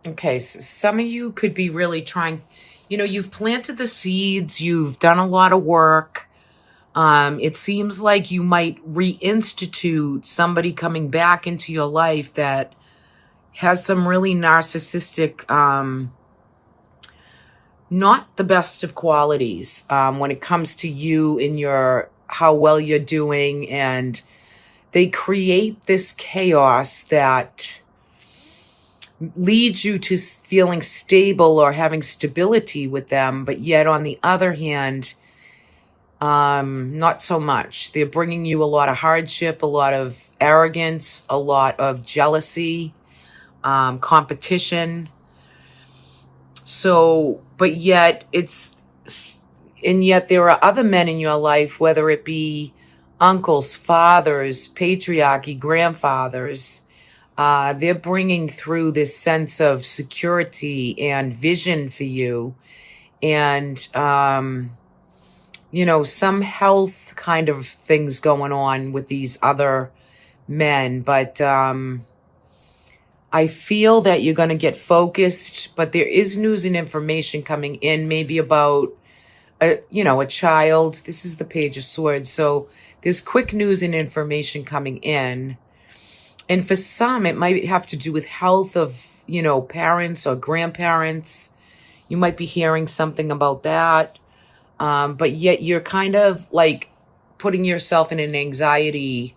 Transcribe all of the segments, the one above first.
Okay, some of you could be really trying, you've planted the seeds, you've done a lot of work. It seems like you might reinstitute somebody coming back into your life that has some really narcissistic, not the best of qualities when it comes to you and your how well you're doing, and they create this chaos that leads you to feeling stable or having stability with them, but yet on the other hand, not so much. They're bringing you a lot of hardship, a lot of arrogance, a lot of jealousy, competition. So, but yet and yet there are other men in your life, whether it be uncles, fathers, patriarchy, grandfathers. They're bringing through this sense of security and vision for you, and some health kind of things going on with these other men. But I feel that you're going to get focused, but there is news and information coming in, maybe about a child. This is the Page of Swords. So there's quick news and information coming in. And for some, it might have to do with health of, parents or grandparents. You might be hearing something about that. But yet you're kind of like putting yourself in an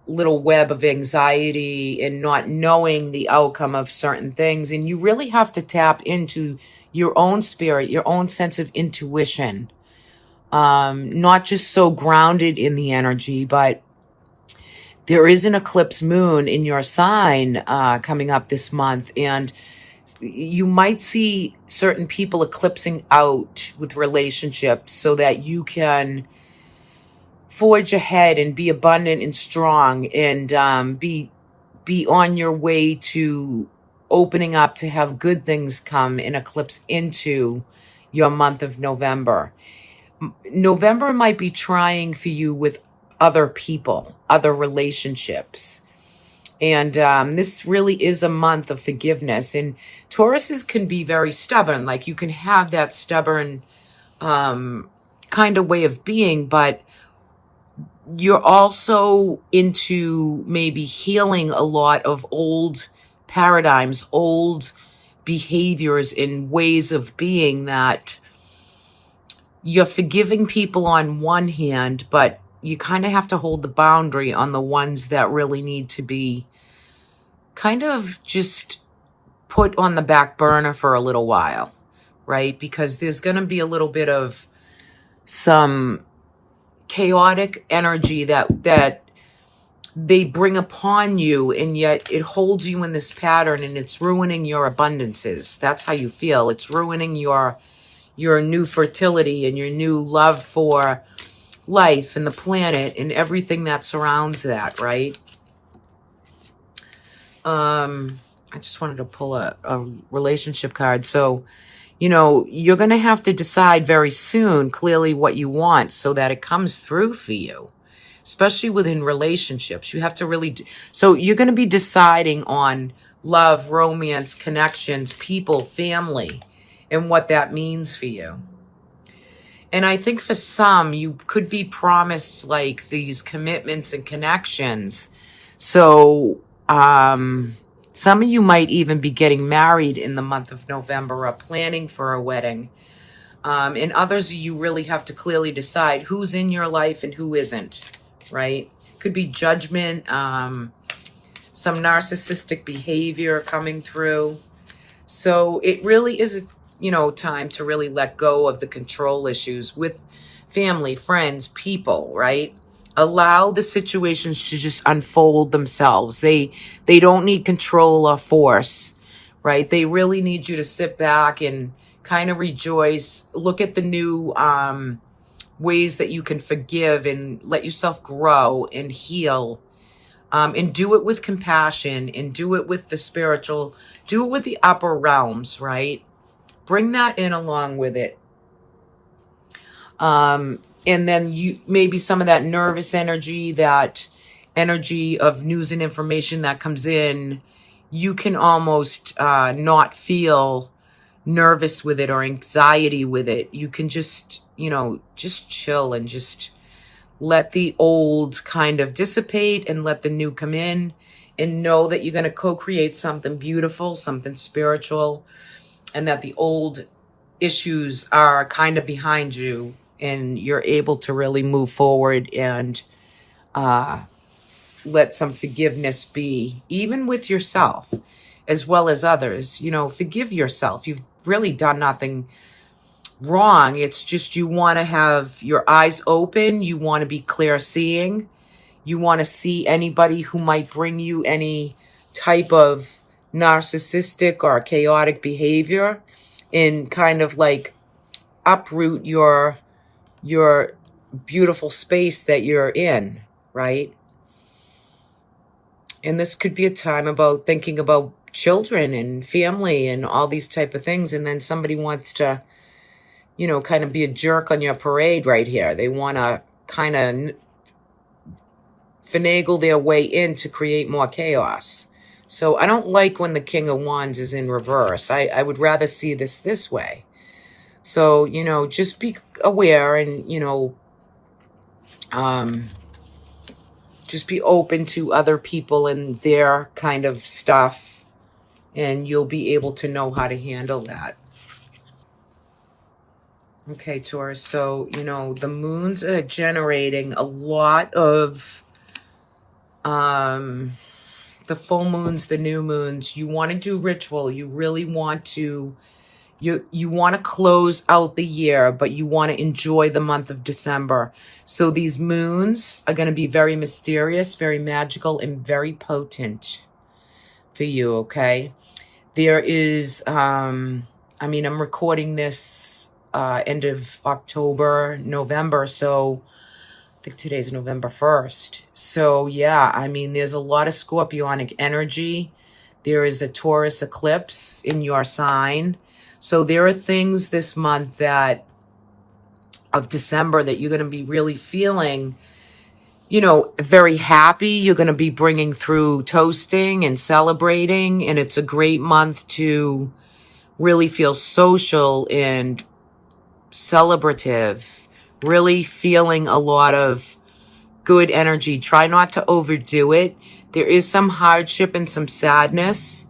little web of anxiety and not knowing the outcome of certain things. And you really have to tap into your own spirit, your own sense of intuition. Not just so grounded in the energy, but there is an eclipse moon in your sign coming up this month, and you might see certain people eclipsing out with relationships so that you can forge ahead and be abundant and strong, and be on your way to opening up to have good things come in eclipse into your month of November. November might be trying for you with other people, other relationships. And this really is a month of forgiveness. And Tauruses can be very stubborn. Like, you can have that stubborn kind of way of being, but you're also into maybe healing a lot of old paradigms, old behaviors and ways of being, that you're forgiving people on one hand, but you kind of have to hold the boundary on the ones that really need to be kind of just put on the back burner for a little while, right? Because there's going to be a little bit of some chaotic energy that they bring upon you, and yet it holds you in this pattern, and it's ruining your abundances. That's how you feel. It's ruining your new fertility and your new love for life and the planet and everything that surrounds that, right? I just wanted to pull a relationship card. So, you're going to have to decide very soon clearly what you want so that it comes through for you, especially within relationships. You have to really so you're going to be deciding on love, romance, connections, people, family, and what that means for you. And I think for some, you could be promised like these commitments and connections. So, some of you might even be getting married in the month of November or planning for a wedding. And others, you really have to clearly decide who's in your life and who isn't, right? Could be judgment, some narcissistic behavior coming through. So it really is time to really let go of the control issues with family, friends, people, right? Allow the situations to just unfold themselves. They don't need control or force, right? They really need you to sit back and kind of rejoice, look at the new ways that you can forgive and let yourself grow and heal. And do it with compassion, and do it with the spiritual, do it with the upper realms, right? Bring that in along with it. And then maybe some of that nervous energy, that energy of news and information that comes in, you can almost not feel nervous with it or anxiety with it. You can just, just chill and just let the old kind of dissipate and let the new come in, and know that you're going to co-create something beautiful, something spiritual, and that the old issues are kind of behind you and you're able to really move forward and let some forgiveness be, even with yourself as well as others. Forgive yourself. You've really done nothing wrong. It's just you want to have your eyes open. You want to be clear seeing. You want to see anybody who might bring you any type of narcissistic or chaotic behavior, and kind of like uproot your beautiful space that you're in, right? And this could be a time about thinking about children and family and all these type of things, and then somebody wants to kind of be a jerk on your parade right here. They want to kind of finagle their way in to create more chaos. So I don't like when the King of Wands is in reverse. I would rather see this way. So, just be aware and, just be open to other people and their kind of stuff, and you'll be able to know how to handle that. Okay, Taurus. So, the moons are generating a lot of the full moons, the new moons. You want to do ritual. You really want to, you want to close out the year, but you want to enjoy the month of December. So these moons are going to be very mysterious, very magical, and very potent for you, okay? There is, I'm recording this end of October, November, so I think today's November 1st. So yeah, there's a lot of scorpionic energy. There is a Taurus eclipse in your sign. So there are things this month of December that you're going to be really feeling, very happy. You're going to be bringing through toasting and celebrating. And it's a great month to really feel social and celebrative, really feeling a lot of good energy. Try not to overdo it. There is some hardship and some sadness.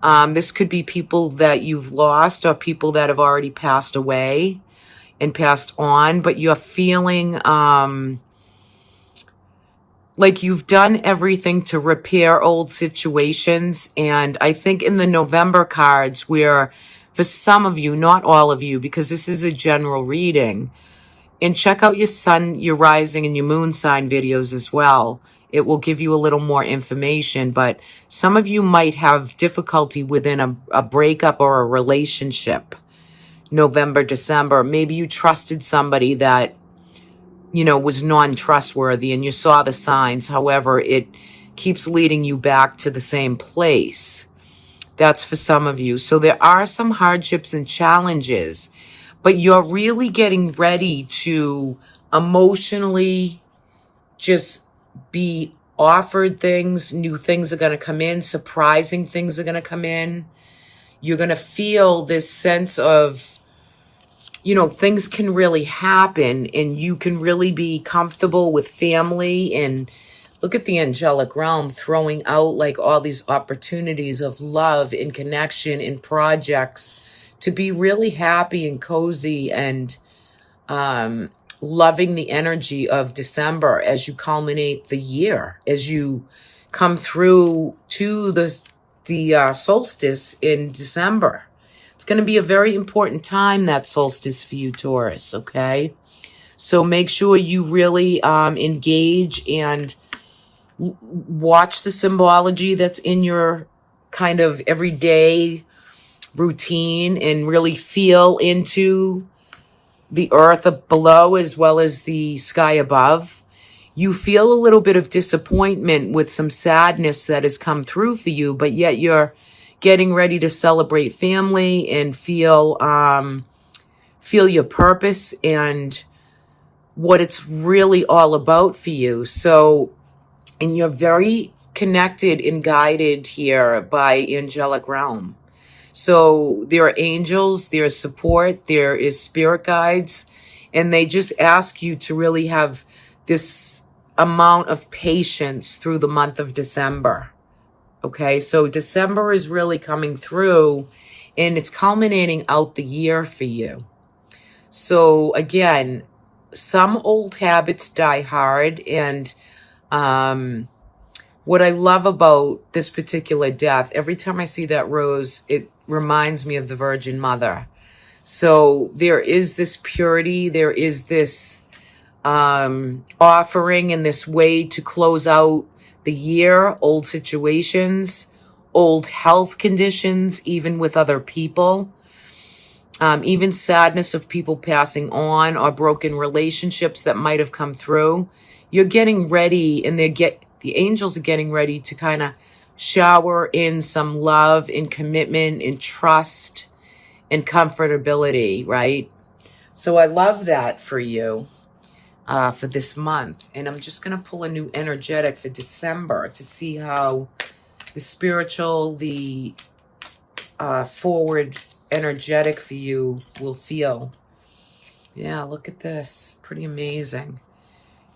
This could be people that you've lost or people that have already passed away and passed on, but you're feeling like you've done everything to repair old situations. And I think in the November cards, where for some of you, not all of you, because this is a general reading, and check out your sun, your rising, and your moon sign videos as well. It will give you a little more information, but some of you might have difficulty within a breakup or a relationship. November, December, maybe you trusted somebody that, was non-trustworthy and you saw the signs. However, it keeps leading you back to the same place. That's for some of you. So there are some hardships and challenges, but you're really getting ready to emotionally just be offered things. New things are going to come in. Surprising things are going to come in. You're going to feel this sense of, things can really happen and you can really be comfortable with family. And look at the angelic realm throwing out like all these opportunities of love and connection and projects to be really happy and cozy and loving the energy of December as you culminate the year, as you come through to the solstice in December. It's going to be a very important time, that solstice for you, Taurus, okay? So make sure you really engage and watch the symbology that's in your kind of everyday routine and really feel into the earth below as well as the sky above. You feel a little bit of disappointment with some sadness that has come through for you, but yet you're getting ready to celebrate family and feel your purpose and what it's really all about for you. So, and you're very connected and guided here by angelic realm. So there are angels, there is support, there is spirit guides, and they just ask you to really have this amount of patience through the month of December. Okay, so December is really coming through and it's culminating out the year for you. So again, some old habits die hard, and what I love about this particular death, every time I see that rose, it reminds me of the Virgin Mother. So there is this purity, there is this offering and this way to close out the year, old situations, old health conditions, even with other people, even sadness of people passing on or broken relationships that might have come through. You're getting ready, and the angels are getting ready to kind of shower in some love and commitment and trust and comfortability, right? So I love that for you for this month. And I'm just going to pull a new energetic for December to see how the spiritual, the forward energetic for you will feel. Yeah, look at this. Pretty amazing.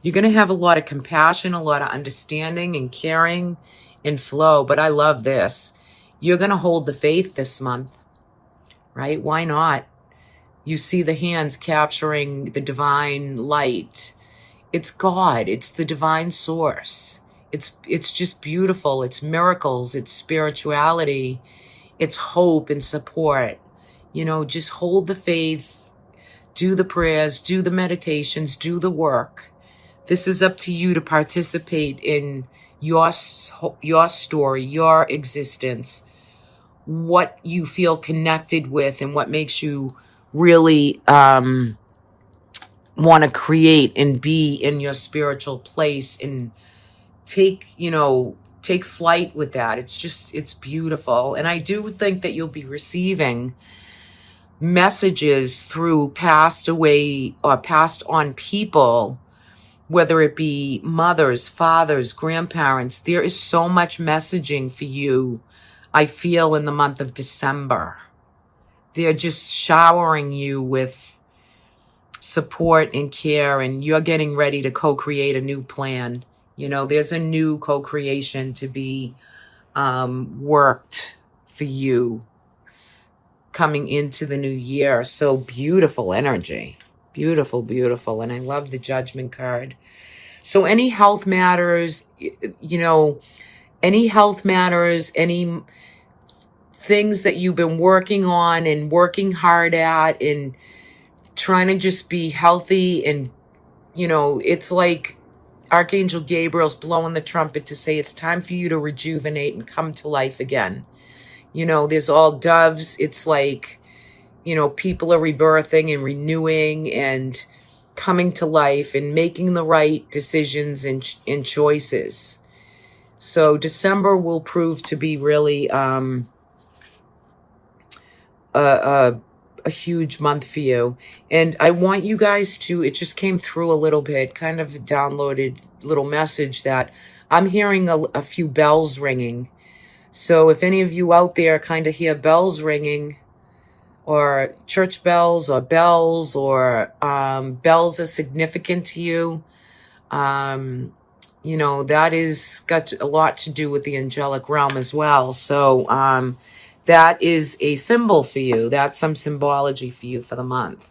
You're going to have a lot of compassion, a lot of understanding and caring and flow. But I love this. You're going to hold the faith this month, right? Why not? You see the hands capturing the divine light. It's God. It's the divine source. It's just beautiful. It's miracles. It's spirituality. It's hope and support. Just hold the faith, do the prayers, do the meditations, do the work. This is up to you to participate in your story, your existence, what you feel connected with, and what makes you really want to create and be in your spiritual place, and take flight with that. It's beautiful. And I do think that you'll be receiving messages through passed away or passed on people, whether it be mothers, fathers, grandparents. There is so much messaging for you, I feel, in the month of December. They're just showering you with support and care, and you're getting ready to co-create a new plan. There's a new co-creation to be worked for you coming into the new year. So beautiful energy. Beautiful, beautiful. And I love the Judgment card. So any health matters, any things that you've been working on and working hard at and trying to just be healthy, and, it's like Archangel Gabriel's blowing the trumpet to say it's time for you to rejuvenate and come to life again. There's all doves. It's like, people are rebirthing and renewing and coming to life and making the right decisions and choices. So December will prove to be really a huge month for you. And I want you guys to, it just came through a little bit, kind of a downloaded little message that I'm hearing a few bells ringing. So if any of you out there kind of hear bells ringing, or church bells, or bells are significant to you, that is got a lot to do with the angelic realm as well. So that is a symbol for you. That's some symbology for you for the month.